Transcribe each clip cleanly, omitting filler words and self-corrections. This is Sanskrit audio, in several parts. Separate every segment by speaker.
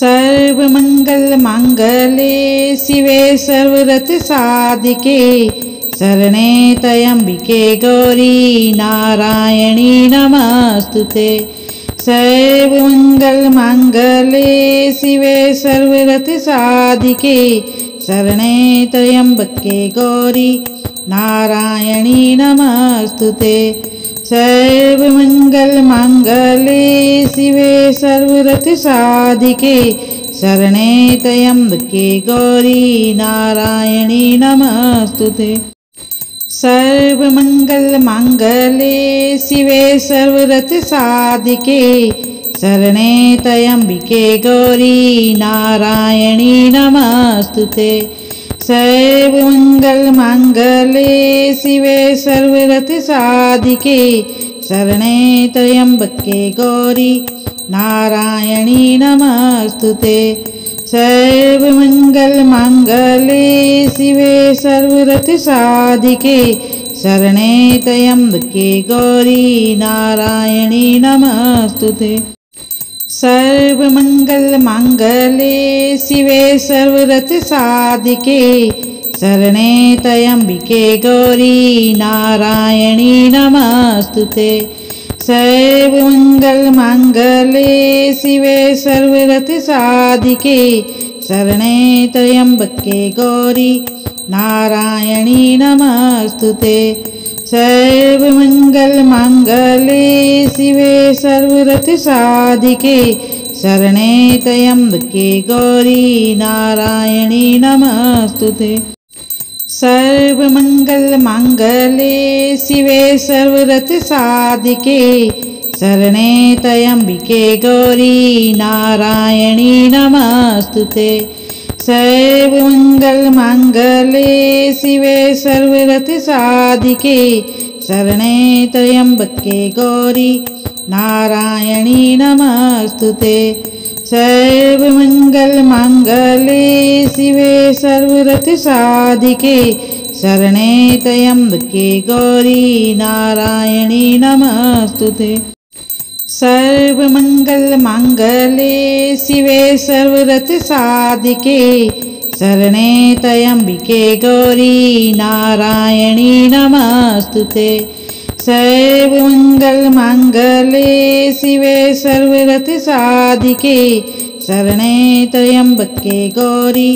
Speaker 1: सर्वमंगल मांगल्ये शिवे सर्वरथ साधिके शरणे त्र्यंबिके गौरी नारायणी नमस्तुते। सर्वमंगल मांगल्ये शिवे सर्वरथ साधिके शरणे त्र्यंबके गौरी नारायणी नमस्तुते। सर्वमंगल मांगल्ये शिवे सर्वरथ साधिके शरणे त्र्यंबके गौरी नारायणी नमस्तुते। सर्वमंगल मांगल्ये शिवे सर्वरथ साधिके शरणे त्र्यंबके गौरी नारायणी नमस्तुते। सर्वमंगल मांगल्ये शिवे सर्वरथ साधिके शरणे त्र्यंबके गौरी नारायणी नमस्तुते। सर्वमंगल मांगल्ये शिवे सर्वरथ साधिके शरणे त्र्यंबके गौरी नारायणी नमस्तुते। सर्वमंगल मांगल्ये शिवे सर्वरथ साधिके शरणे त्र्यंबके गौरी नारायणी नमस्तुते। सर्वमंगल मांगल्ये शिवे सर्वरथ साधिके शरणे त्र्यंबके गौरी नारायणी नमस्तुते। सर्वमंगल मांगल्ये शिवे सर्वरथ साधिके शरणे त्र्यंबके गौरी नारायणी नमस्तुते। सर्वमंगल मांगल्ये शिवे सर्वरथ साधिके शरणे त्र्यंबके गौरी नारायणी नमस्तुते। सर्वमंगल मांगल्ये शिवे सर्वरथ साधिके शरणे त्र्यंबके गौरी नारायणी नमस्तुते। सर्वमंगल मांगल्ये शिवे सर्वरथ साधिके शरणे त्र्यंबके गौरी नारायणी नमस्तुते। सर्वमंगल मांगल्ये शिवे सर्वरथ साधिके शरणे त्र्यंबके गौरी नारायणी नमस्तुते। सर्वमंगल मांगल्ये शिवे सर्वरथ साधिके शरणे त्र्यंबके गौरी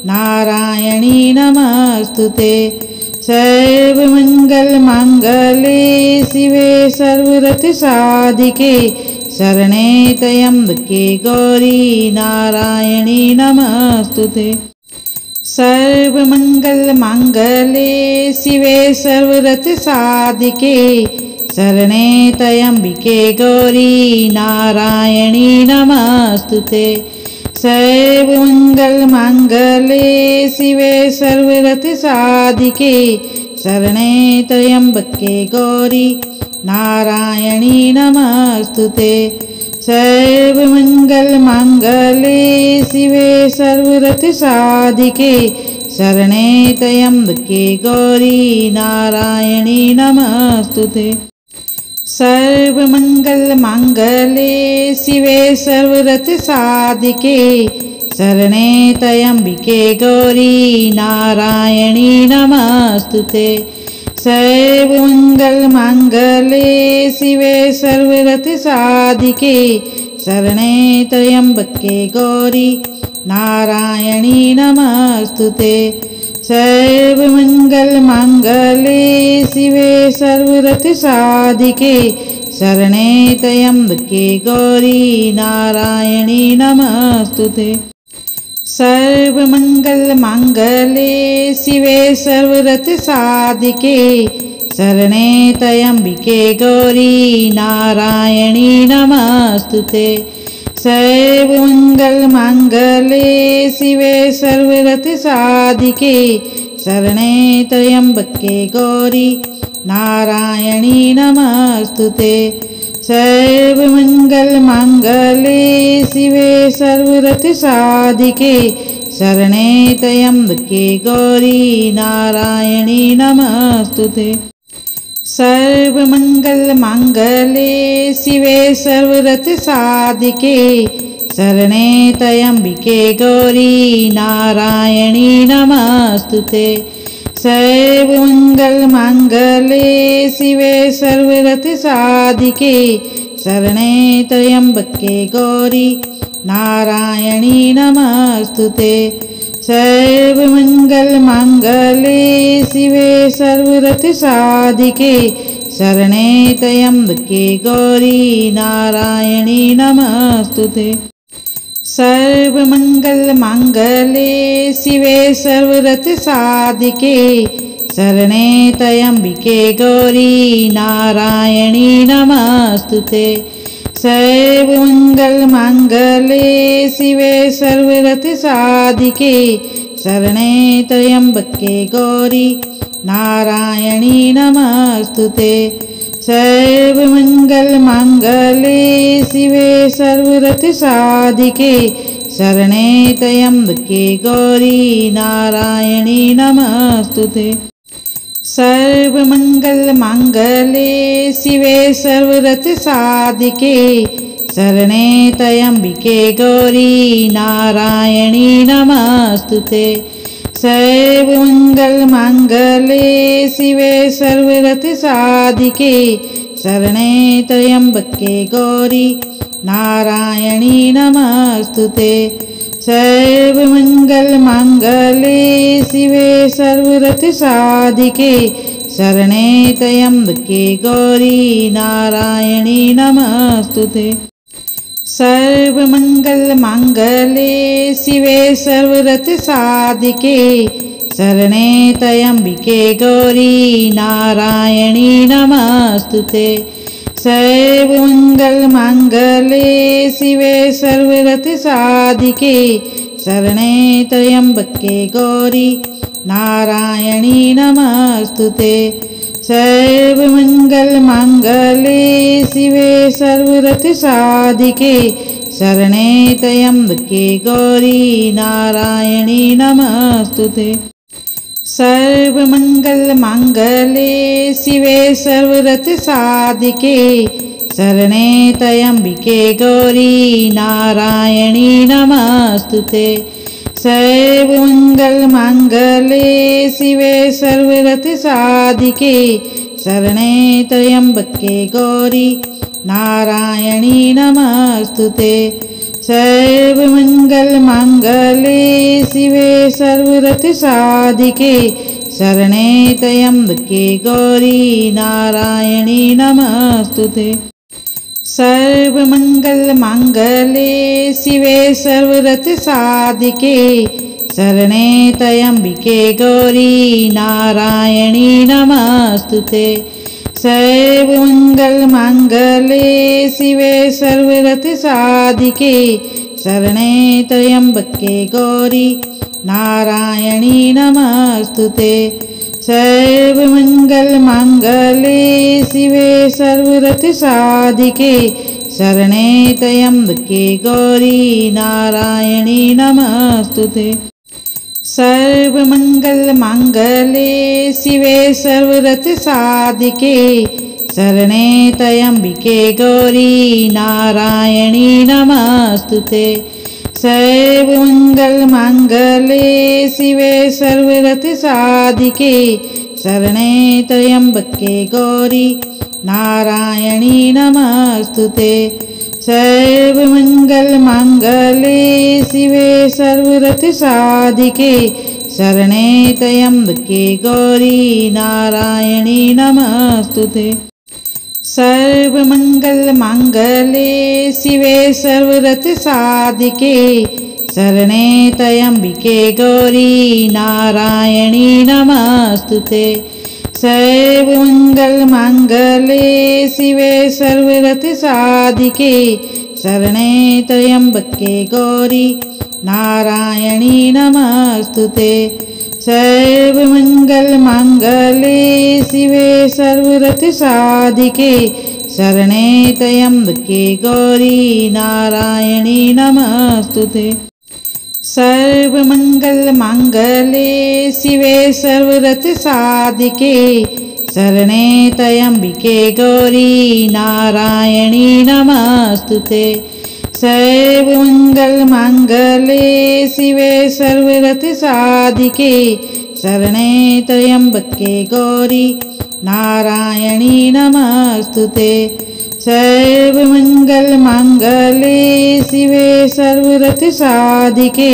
Speaker 1: नारायणी नमस्तुते। सर्वमंगल मांगल्ये शिवे सर्वरथ साधिके शरणे त्र्यंबके गौरी नारायणी नमस्तुते। सर्वमंगल मांगल्ये शिवे सर्वरथ साधिके शरणे त्र्यंबके गौरी नारायणी नमस्तुते। सर्वमंगल मांगल्ये शिवे सर्वरथ साधिके शरणे त्र्यंबके गौरी नारायणी नमस्तुते। सर्वमंगल मांगल्ये शिवे सर्वरथ साधिके शरणे त्र्यंबके गौरी नारायणी नमस्तुते। सर्वमंगल मांगल्ये शिवे सर्वरथ साधिके शरणे त्र्यंबके गौरी नारायणी नमस्तुते। सर्वमंगल मांगल्ये शिवे सर्वरथ साधिके शरणे त्र्यंबके गौरी नारायणी नमस्तुते। सर्वमंगल मांगल्ये शिवे सर्वरथ साधिके शरणे त्र्यंबके गौरी नारायणी नमस्तुते। सर्वमंगल मांगल्ये शिवे सर्वरथ साधिके शरणे त्र्यंबके गौरी नारायणी नमस्तुते। सर्वमंगल मांगल्ये शिवे सर्वरथ साधिके शरणे त्र्यंबके गौरी नारायणी नमस्तुते। सर्वमंगल मांगल्ये शिवे सर्वरथ साधिके शरणे त्र्यंबके गौरी नारायणी नमस्तुते। सर्वमंगल मांगल्ये शिवे सर्वरथ साधिके शरणे त्र्यम्बिके गौरी नारायणी नमस्तुते। सर्वमङ्गलमाङ्गल्ये शिवे सर्वरथसाधिके शरणे त्र्यम्बके गौरी नारायणी नमस्तुते। सर्वमङ्गलमाङ्गल्ये शिवे सर्वरथसाधिके शरणे त्र्यम्बके गौरी नारायणी नमस्तुते। सर्वमङ्गलमाङ्गल्ये शिवे सर्वरथसाधिके शरणे त्र्यम्बिके गौरी नारायणी नमस्तुते। सर्वमङ्गलमाङ्गल्ये शिवे सर्वरथसाधिके शरणे त्र्यम्बके गौरी नारायणी नमस्तुते। सर्वमङ्गलमाङ्गल्ये शिवे सर्वरथसाधिके शरणे त्र्यम्बके गौरी नारायणी नमस्तुते। सर्वमङ्गलमाङ्गल्ये शिवे सर्वरथसाधिके शरणे त्र्यम्बके गौरी नारायणी नमस्तुते। सर्वमङ्गलमाङ्गल्ये शिवे सर्वरथसाधिके शरणे त्र्यम्बके गौरी नारायणी नमस्तुते। सर्वमङ्गलमाङ्गल्ये शिवे सर्वरथसाधिके शरणे त्र्यम्बके गौरी नारायणी नमस्तुते। सर्वमङ्गलमाङ्गल्ये शिवे सर्वरथसाधिके शरणे त्र्यम्बके गौरी नारायणी नमस्तुते। सर्वमङ्गलमाङ्गल्ये शिवे सर्वरथसाधिके शरणे त्र्यम्बके गौरी नारायणी नमस्तुते। सर्वमङ्गलमाङ्गल्ये शिवे सर्वरथसाधिके शरणे त्र्यम्बके गौरी नारायणी नमस्तुते। सर्वमङ्गलमाङ्गल्ये शिवे सर्वरथसाधिके शरणे त्र्यम्बके गौरी नारायणी नमस्तुते। सर्वमङ्गलमाङ्गल्ये शिवे सर्वरथसाधिके शरणे त्र्यम्बके गौरी नारायणी नमस्तुते। सर्वमङ्गलमाङ्गल्ये शिवे सर्वरथसाधिके शरणे त्र्यम्बके गौरी नारायणी नमस्तुते। सर्वमङ्गलमाङ्गल्ये शिवे सर्वरथसाधिके शरणे त्र्यम्बके गौरी नारायणी नमस्तुते। सर्वमङ्गलमाङ्गल्ये शिवे सर्वरथसाधिके शरणे त्र्यम्बके गौरी नारायणी नमस्तुते। सर्वमङ्गलमाङ्गल्ये शिवे सर्वरथसाधिके शरणे त्र्यम्बके गौरी नारायणी नमस्तुते। सर्वमङ्गलमाङ्गल्ये शिवे सर्वरथसाधिके शरणे त्र्यम्बके गौरी नारायणी नमस्तुते। सर्वमङ्गलमाङ्गल्ये शिवे सर्वरथसाधिके शरणे त्र्यम्बके गौरी नारायणी नमस्तुते। सर्वमङ्गलमाङ्गल्ये शिवे सर्वरथसाधिके शरणे त्र्यम्बके गौरी नारायणी नमस्तुते। सर्वमङ्गलमाङ्गल्ये शिवे सर्वरथसाधिके शरणे त्र्यम्बके गौरी नारायणी नमस्तुते। सर्वमङ्गलमाङ्गल्ये शिवे सर्वरथसाधिके शरणे त्र्यम्बके गौरी नारायणी नमस्तुते। सर्वमङ्गलमाङ्गल्ये शिवे सर्वरथसाधिके शरणे त्र्यम्बके गौरी नारायणी नमस्तुते। सर्वमङ्गलमाङ्गल्ये शिवे सर्वरथसाधिके शरणे त्र्यम्बके गौरी नारायणी नमस्तुते। सर्वमङ्गलमाङ्गल्ये शिवे सर्वरथसाधिके शरणे त्र्यम्बके गौरी नारायणी नमस्तुते। सर्वमङ्गलमाङ्गल्ये शिवे सर्वरथसाधिके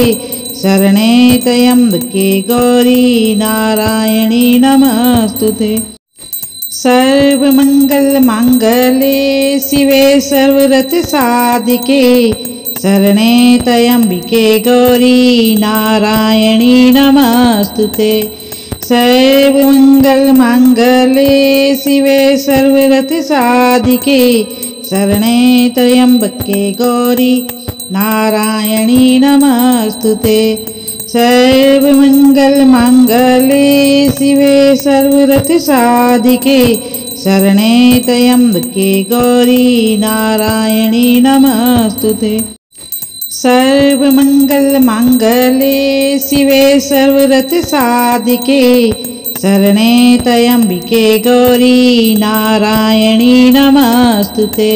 Speaker 1: शरणे त्र्यम्बके गौरी नारायणी नमस्तुते। सर्वमङ्गलमाङ्गल्ये शिवे सर्वरथसाधिके शरणे त्र्यम्बके गौरी नारायणी नमस्तुते। सर्वमङ्गलमाङ्गल्ये शिवे सर्वरथसाधिके शरणे त्र्यम्बके गौरी नारायणी नमस्तुते। सर्वमङ्गलमाङ्गल्ये शिवे सर्वरथसाधिके शरणे त्र्यम्बके गौरी नारायणी नमस्तुते। सर्वमङ्गलमाङ्गल्ये शिवे सर्वरथसाधिके शरणे त्र्यम्बके गौरी नारायणी नमस्तुते।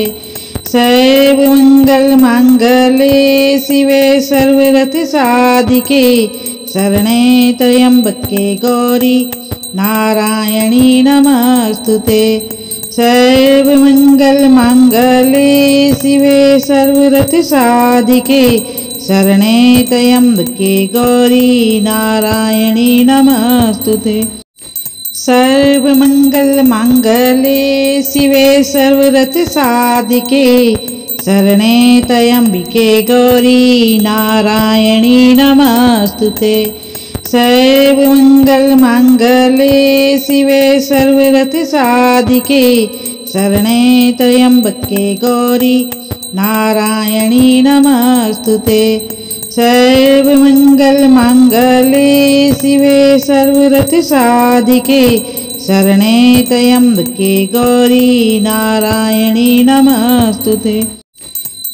Speaker 1: सर्वमङ्गलमाङ्गल्ये शिवे सर्वरथसाधिके शरणे त्र्यम्बके गौरी नारायणी नमस्तुते। सर्वमङ्गलमाङ्गल्ये शिवे सर्वरथसाधिके शरणे त्र्यम्बके गौरी नारायणी नमस्तुते। सर्वमङ्गलमाङ्गल्ये शिवे सर्वरथसाधिके शरणे त्र्यम्बके गौरी नारायणी नमस्तुते। सर्वमङ्गलमाङ्गल्ये शिवे सर्वरथसाधिके शरणे त्र्यम्बके गौरी नारायणी नमस्तुते। सर्वमङ्गलमाङ्गल्ये शिवे सर्वरथसाधिके शरणे त्र्यम्बके गौरी नारायणी नमस्तुते।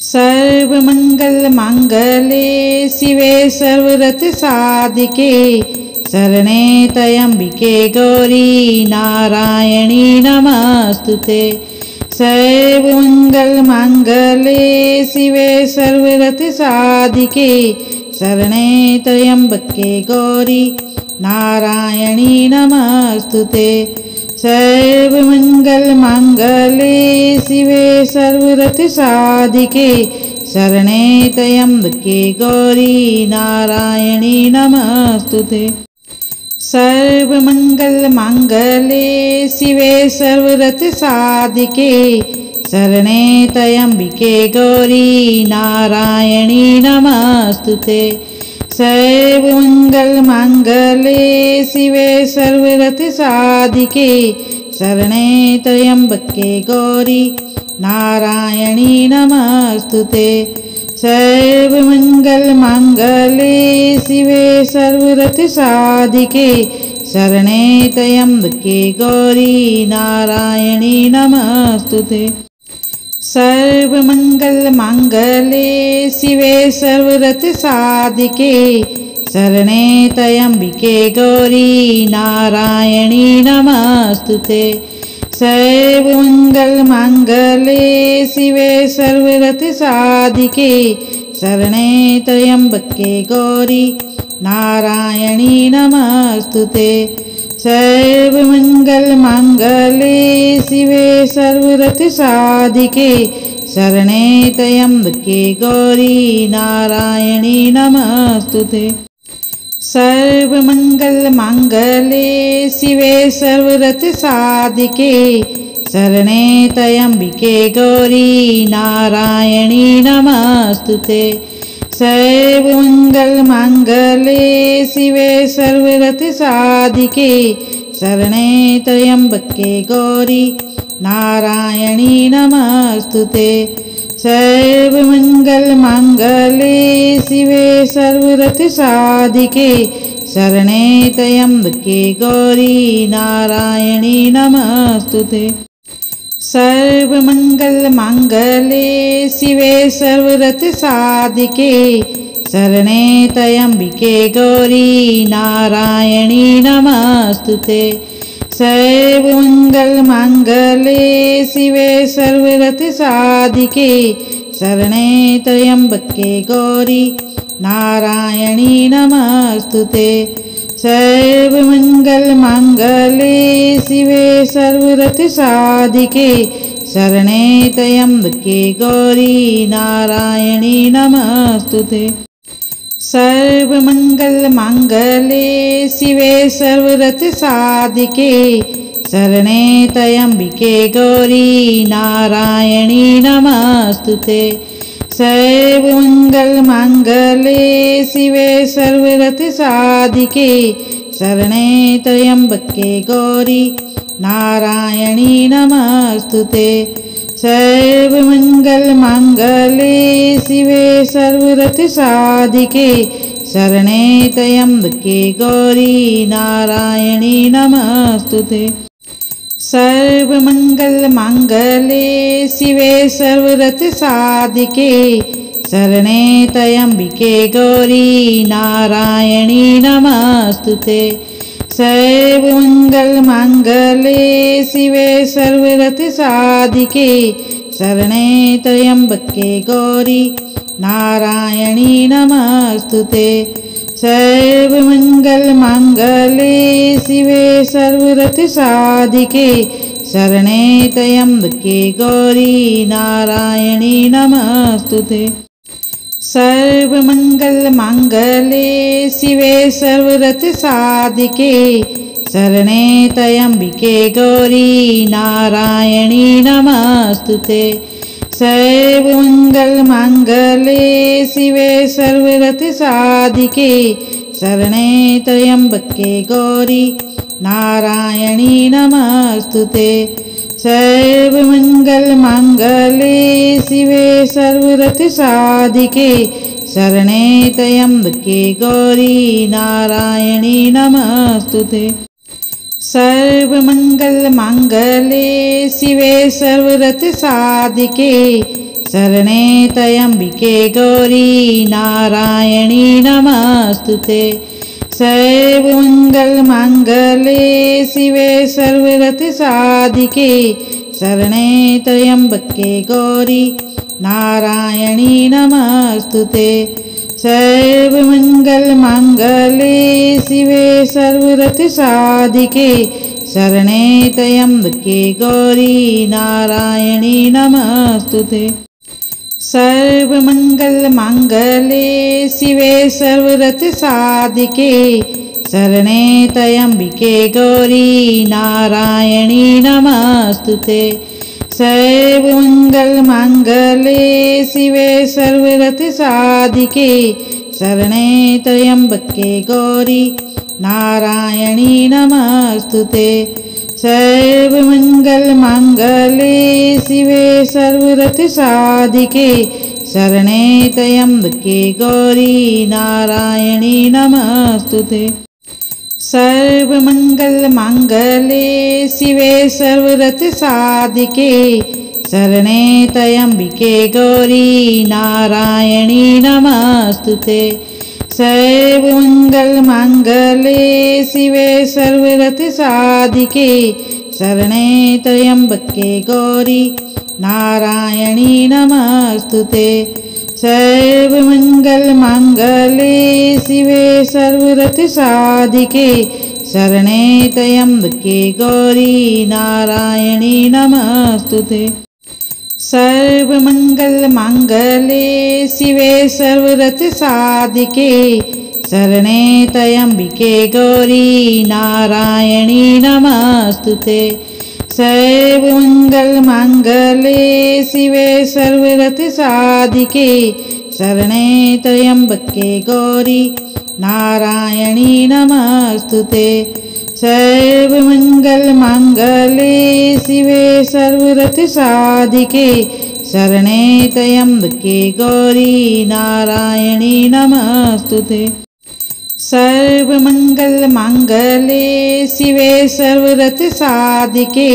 Speaker 1: सर्वमङ्गलमाङ्गल्ये शिवे सर्वरथसाधिके शरणे त्र्यम्बके गौरी नारायणी नमस्तुते। सर्वमङ्गलमाङ्गल्ये शिवे सर्वरथसाधिके शरणे त्र्यम्बके गौरी नारायणी नमस्तुते। सर्वमङ्गलमाङ्गल्ये शिवे सर्वरथसाधिके शरणे त्र्यम्बके गौरी नारायणी नमस्तुते। सर्वमङ्गलमाङ्गल्ये शिवे सर्वरथसाधिके शरणे त्र्यम्बके गौरी नारायणी नमस्तुते। सर्वमङ्गलमाङ्गल्ये शिवे सर्वरथसाधिके शरणे त्र्यम्बके गौरी नारायणी नमस्तुते। सर्वमङ्गलमाङ्गल्ये शिवे सर्वरथसाधिके शरणे त्र्यम्बके गौरी नारायणी नमस्तुते। सर्वमङ्गलमाङ्गल्ये शिवे सर्वरथसाधिके शरणे त्र्यम्बके गौरी नारायणी नमस्तुते। सर्वमङ्गलमाङ्गल्ये शिवे सर्वरथसाधिके शरणे त्र्यम्बके गौरी नारायणी नमस्तुते। सर्वमङ्गलमाङ्गल्ये शिवे सर्वरथसाधिके शरणे त्र्यम्बके गौरी नारायणी नमस्तुते। सर्वमङ्गलमाङ्गल्ये शिवे सर्वरथसाधिके शरणे त्र्यम्बके गौरी नारायणी नमस्तुते। सर्वमङ्गलमाङ्गल्ये शिवे सर्वरथसाधिके शरणे त्र्यम्बके गौरी नारायणी नमस्तुते। सर्वमङ्गलमाङ्गल्ये शिवे सर्वरथसाधिके शरणे त्र्यम्बके गौरी नारायणी नमस्तुते। सर्वमङ्गलमाङ्गल्ये शिवे सर्वरथसाधिके शरणे त्र्यम्बके गौरी नारायणी नमस्तुते। सर्वमङ्गलमाङ्गल्ये शिवे सर्वरथसाधिके शरणे त्र्यम्बके गौरी नारायणी नमस्तुते। सर्वमङ्गलमाङ्गल्ये शिवे सर्वरथसाधिके शरणे त्र्यम्बके गौरी नारायणी नमस्तुते। सर्वमङ्गलमाङ्गल्ये शिवे सर्वरथसाधिके शरणे त्र्यम्बके गौरी नारायणी नमस्तुते। सर्वमङ्गलमाङ्गल्ये शिवे सर्वरथसाधिके शरणे त्र्यम्बके गौरी नारायणी नमस्तुते। सर्वमङ्गलमाङ्गल्ये शिवे सर्वरथसाधिके शरणे त्र्यम्बके गौरी नारायणी नमस्तुते। सर्वमङ्गलमाङ्गल्ये शिवे सर्वरथसाधिके शरणे त्र्यम्बके गौरी नारायणी नमस्तुते। सर्वमङ्गलमाङ्गल्ये शिवे सर्वरथसाधिके शरणे त्र्यम्बके गौरी नारायणी नमस्तुते। सर्वमङ्गलमाङ्गल्ये शिवे सर्वरथसाधिके शरणे त्र्यम्बके गौरी नारायणी नमस्तुते। सर्वमङ्गलमाङ्गल्ये शिवे सर्वरथसाधिके शरणे त्र्यम्बके गौरी नारायणी नमस्तुते। सर्वमङ्गलमाङ्गल्ये शिवे सर्वरथसाधिके शरणे त्र्यम्बके गौरी नारायणी नमस्तुते। सर्वमङ्गलमाङ्गल्ये शिवे सर्वरथसाधिके शरणे त्र्यम्बके गौरी नारायणी नमस्तुते। सर्वमङ्गलमाङ्गल्ये शिवे सर्वरथसाधिके शरणे त्र्यम्बके गौरी नारायणी नमस्तुते। सर्वमङ्गलमाङ्गल्ये शिवे सर्वरथसाधिके शरणे त्र्यम्बके गौरी नारायणी नमस्तुते। सर्वमङ्गलमाङ्गल्ये शिवे सर्वरथसाधिके शरणे त्र्यम्बके गौरी नारायणी नमस्तुते। सर्वमङ्गलमाङ्गल्ये शिवे सर्वरथसाधिके शरणे त्र्यम्बके गौरी नारायणी नमस्तुते। सर्वमङ्गलमाङ्गल्ये शिवे सर्वरथसाधिके शरणे त्र्यम्बके गौरी नारायणी नमस्तुते। सर्वमङ्गलमाङ्गल्ये शिवे सर्वरथसाधिके शरणे त्र्यम्बके गौरी नारायणी नमस्तुते। सर्वमङ्गलमाङ्गल्ये शिवे सर्वरथसाधिके शरणे त्र्यम्बके गौरी नारायणी नमस्तुते। सर्वमङ्गलमाङ्गल्ये शिवे सर्वरथसाधिके शरणे त्र्यम्बके गौरी नारायणी नमस्तुते। सर्वमङ्गलमाङ्गल्ये शिवे सर्वरथसाधिके शरणे त्र्यम्बके गौरी नारायणी नमस्तुते। सर्वमङ्गलमाङ्गल्ये शिवे सर्वरथसाधिके शरणे त्र्यम्बके गौरी नारायणी नमस्तुते। सर्वमङ्गलमाङ्गल्ये शिवे सर्वरथसाधिके शरणे त्र्यम्बके गौरी नारायणी नमस्तुते। सर्वमङ्गलमाङ्गल्ये शिवे सर्वरथसाधिके शरणे त्र्यम्बके गौरी नारायणी नमस्तुते। सर्वमङ्गलमाङ्गल्ये शिवे सर्वरथसाधिके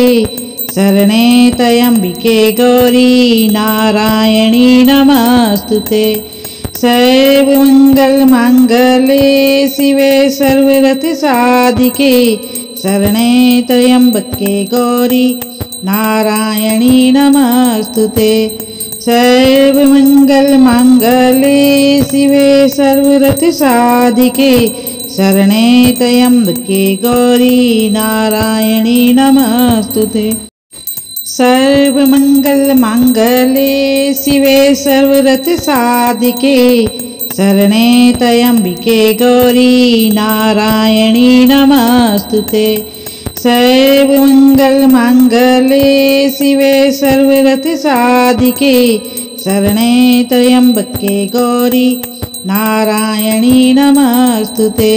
Speaker 1: शरणे त्र्यम्बके गौरी नारायणी नमस्तुते। सर्वमङ्गलमाङ्गल्ये शिवे सर्वरथसाधिके शरणे त्र्यम्बके गौरी नारायणी नमस्तुते। सर्वमंगल मांगल्ये शिवे सर्वार्थ साधिके शरणे त्र्यंबके गौरी नारायणी नमस्तुते। सर्वमंगल मांगल्ये शिवे सर्वार्थ साधिके शरणे त्र्यंबके गौरी नारायणी नमस्तुते। सर्वमंगल मांगल्ये शिवे सर्वार्थ साधिके शरणे त्र्यंबके गौरी नारायणी नमस्तुते।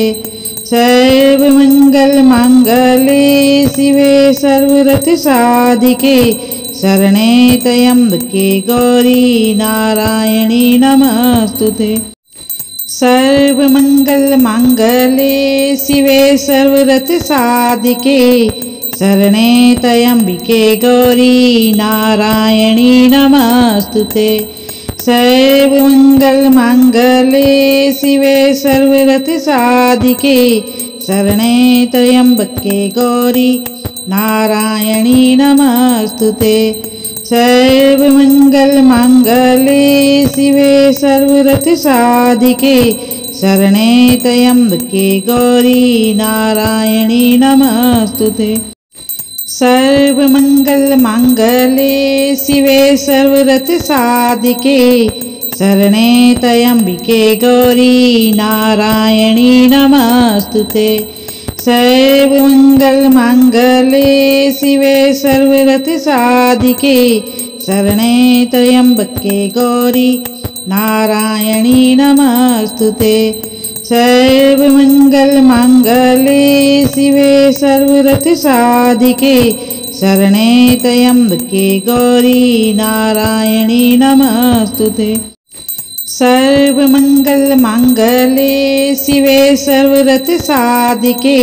Speaker 1: सर्वमंगल मांगल्ये शिवे सर्वार्थ साधिके शरणे त्र्यंबके गौरी नारायणी नमस्तुते। सर्वमंगल मांगल्ये शिवे सर्वार्थ साधिके शरणे त्र्यंबके गौरी नारायणी नमस्तुते। सर्वमंगल मांगल्ये शिवे सर्वार्थ साधिके शरणे त्र्यंबके गौरी नारायणी नमस्तुते। सर्वमंगल मांगल्ये शिवे सर्वार्थ साधिके शरणे त्र्यंबके गौरी नारायणी नमस्तुते। सर्वमंगल मांगल्ये शिवे सर्वार्थ साधिके शरणे त्र्यंबके गौरी नारायणी नमस्तुते। सर्वमंगल मांगल्ये शिवे सर्वार्थ साधिके शरणे त्र्यंबके गौरी नारायणी नमस्तुते। सर्वमंगल मांगल्ये शिवे सर्वार्थ साधिके शरणे त्र्यंबके गौरी नारायणी नमस्तुते। सर्वमंगल मांगल्ये शिवे सर्वार्थ साधिके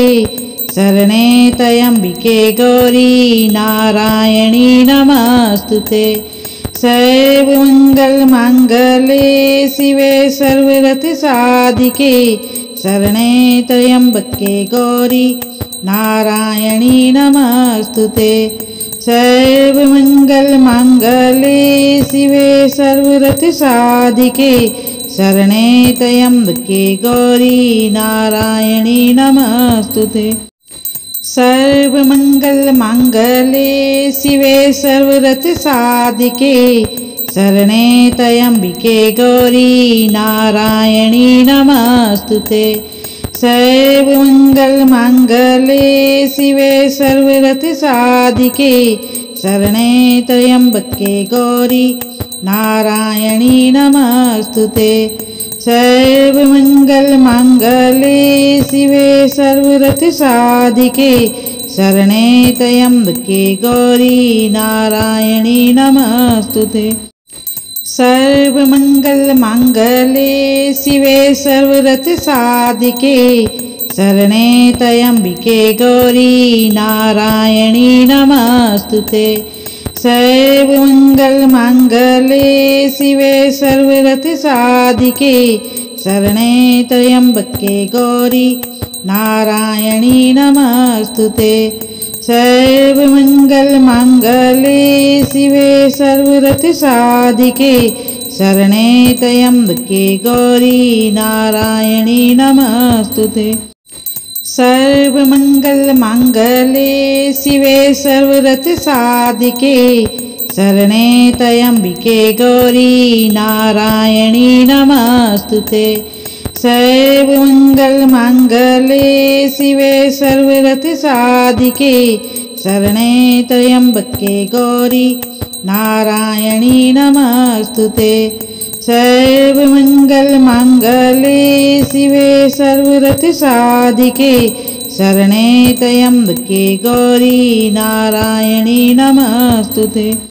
Speaker 1: शरणे त्र्यंबके गौरी नारायणी नमस्तुते। सर्वमंगल मांगल्ये शिवे सर्वार्थ साधिके शरणे त्र्यंबके गौरी नारायणी नमस्तुते। सर्वमंगल मांगल्ये शिवे सर्वार्थ साधिके शरणे त्र्यंबके गौरी नारायणी नमस्तुते। सर्वमंगल मांगल्ये शिवे सर्वार्थ साधिके शरणे त्र्यंबके गौरी नारायणी नमस्तुते। सर्वमंगल मांगल्ये शिवे सर्वार्थ साधिके शरणे त्र्यंबके गौरी नारायणी नमस्तुते। सर्वमंगल मांगल्ये शिवे सर्वार्थ साधिके शरणे त्र्यंबके गौरी नारायणी नमस्तुते। सर्वमंगल मांगल्ये शिवे सर्वार्थ साधिके शरणे त्र्यंबके गौरी नारायणी नमस्तुते। सर्वमंगल मांगल्ये शिवे सर्वार्थ साधिके शरणे त्र्यंबके गौरी नारायणी नमस्तुते। सर्वमंगल मांगल्ये शिवे सर्वार्थ साधिके शरणे त्र्यंबके गौरी नारायणी नमस्तुते। सर्वमंगल मांगल्ये शिवे सर्वार्थ साधिके शरणे त्र्यंबके गौरी नारायणी नमस्तुते। सर्वमंगल मांगल्ये शिवे सर्वार्थ साधिके शरणे त्र्यंबके गौरी नारायणी नमस्तुते। सर्वमंगल मांगल्ये शिवे सर्वार्थ साधिके शरणे त्र्यंबके गौरी नारायणी नमस्तुते।